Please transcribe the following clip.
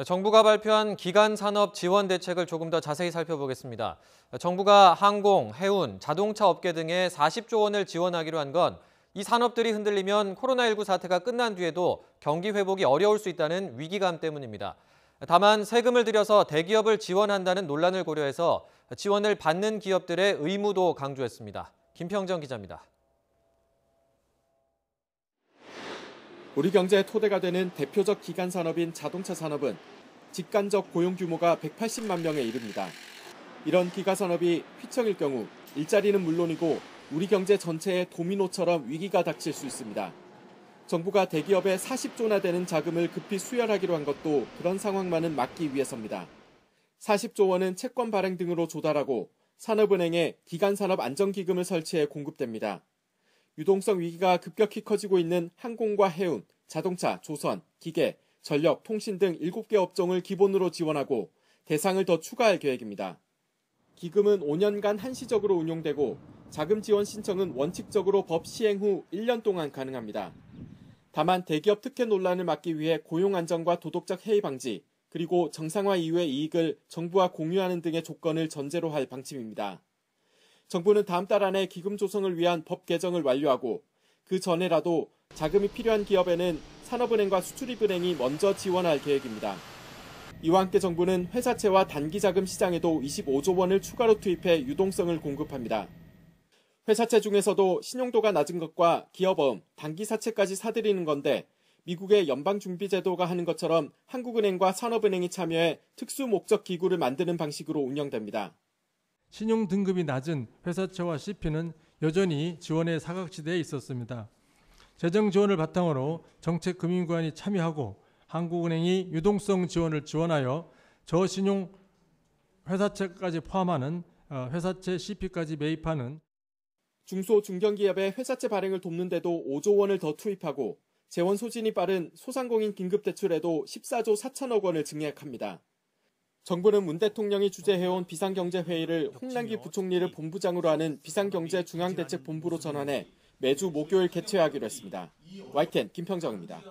정부가 발표한 기간 산업 지원 대책을 조금 더 자세히 살펴보겠습니다. 정부가 항공, 해운, 자동차 업계 등에 40조 원을 지원하기로 한 건 이 산업들이 흔들리면 코로나19 사태가 끝난 뒤에도 경기 회복이 어려울 수 있다는 위기감 때문입니다. 다만 세금을 들여서 대기업을 지원한다는 논란을 고려해서 지원을 받는 기업들의 의무도 강조했습니다. 김평정 기자입니다. 우리 경제의 토대가 되는 대표적 기간 산업인 자동차 산업은 직간접 고용 규모가 180만 명에 이릅니다. 이런 기가 산업이 휘청일 경우 일자리는 물론이고 우리 경제 전체의 도미노처럼 위기가 닥칠 수 있습니다. 정부가 대기업에 40조나 되는 자금을 급히 수혈하기로 한 것도 그런 상황만은 막기 위해서입니다. 40조 원은 채권 발행 등으로 조달하고 산업은행에 기간산업안정기금을 설치해 공급됩니다. 유동성 위기가 급격히 커지고 있는 항공과 해운, 자동차, 조선, 기계, 전력, 통신 등 7개 업종을 기본으로 지원하고 대상을 더 추가할 계획입니다. 기금은 5년간 한시적으로 운용되고 자금 지원 신청은 원칙적으로 법 시행 후 1년 동안 가능합니다. 다만 대기업 특혜 논란을 막기 위해 고용 안정과 도덕적 해이 방지, 그리고 정상화 이후의 이익을 정부와 공유하는 등의 조건을 전제로 할 방침입니다. 정부는 다음 달 안에 기금 조성을 위한 법 개정을 완료하고 그 전에라도 자금이 필요한 기업에는 산업은행과 수출입은행이 먼저 지원할 계획입니다. 이와 함께 정부는 회사채와 단기자금 시장에도 25조 원을 추가로 투입해 유동성을 공급합니다. 회사채 중에서도 신용도가 낮은 것과 기업어음, 단기사채까지 사들이는 건데 미국의 연방준비제도가 하는 것처럼 한국은행과 산업은행이 참여해 특수목적 기구를 만드는 방식으로 운영됩니다. 신용 등급이 낮은 회사채와 CP는 여전히 지원의 사각지대에 있었습니다. 재정 지원을 바탕으로 정책금융기관이 참여하고 한국은행이 유동성 지원을 지원하여 저신용 회사채까지 포함하는 회사채 CP까지 매입하는 중소 중견기업의 회사채 발행을 돕는 데도 5조 원을 더 투입하고 재원 소진이 빠른 소상공인 긴급대출에도 14조 4천억 원을 증액합니다. 정부는 문 대통령이 주재해온 비상경제회의를 홍남기 부총리를 본부장으로 하는 비상경제중앙대책본부로 전환해 매주 목요일 개최하기로 했습니다. YTN 김평정입니다.